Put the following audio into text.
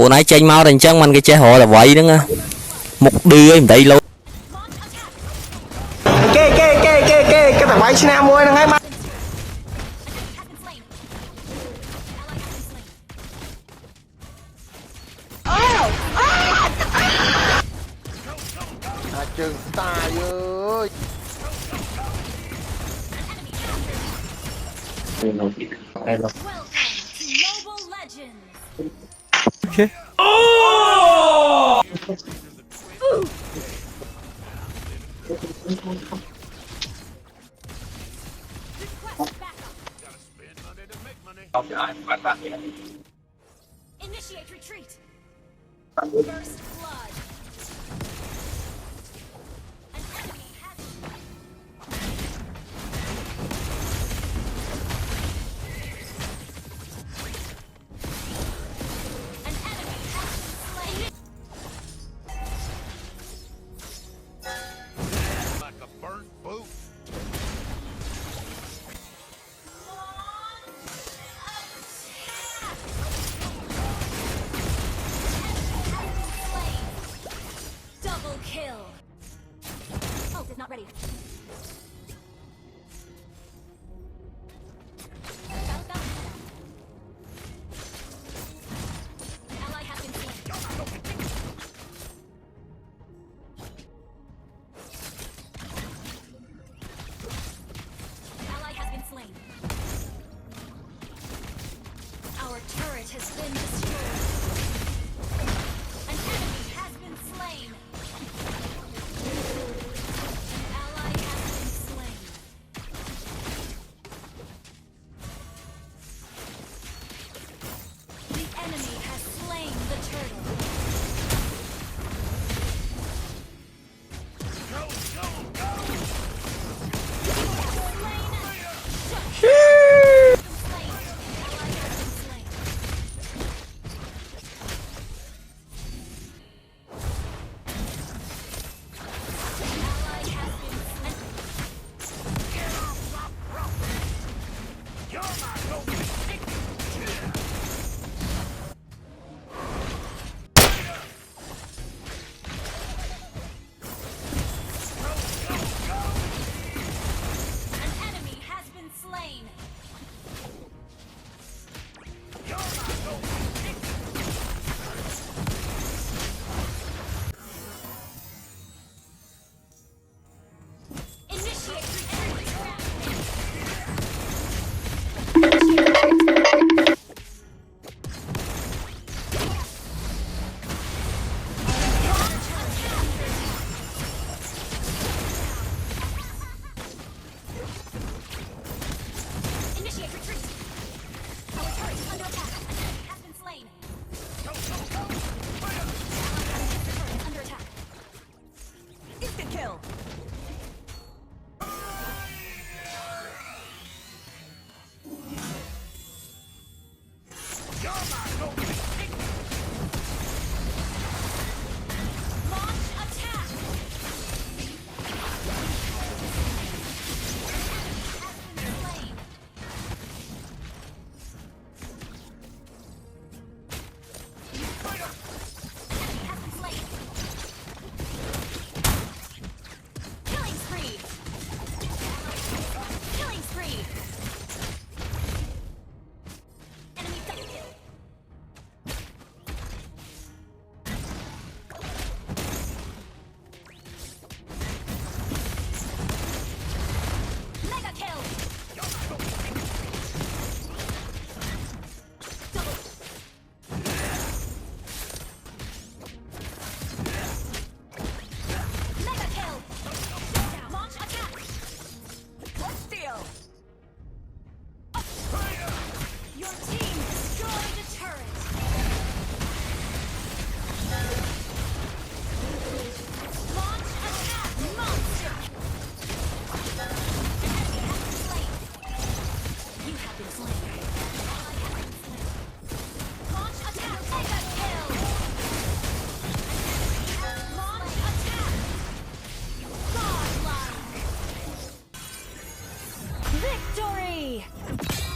nãy tranh mau thành chân mình cái chế hộ là vậy đó nghe một đưa em tay lâu cái thằng bay Nam ơi nó ngay mắt chừng tài ơi Okay. Initiate retreat. First blood. An enemy has an enemy has been slain. Like a burnt boot. Double kill. Ult is not ready. An ally has been slain. An ally has been slain. Our turret has been destroyed. An enemy has been slain. An ally has been slain. The enemy has slain the turtle. An enemy has been slain. Initiate Initiate retreat. Our turret is under attack. An enemy has been slain. Turret is under attack. Instant kill. Launch attack. Slain. Enemy has been slain. Killing spree. Killing spree. Enemy double kill. Mega kill. Double. Mega kill. Launch attack. Steal. Your team destroyed a turret. Launch attack. Monster. An enemy has been slain. You have been slain. Ally has been slain. Launch attack. Mega kill. Launch attack. Godlike. Victory.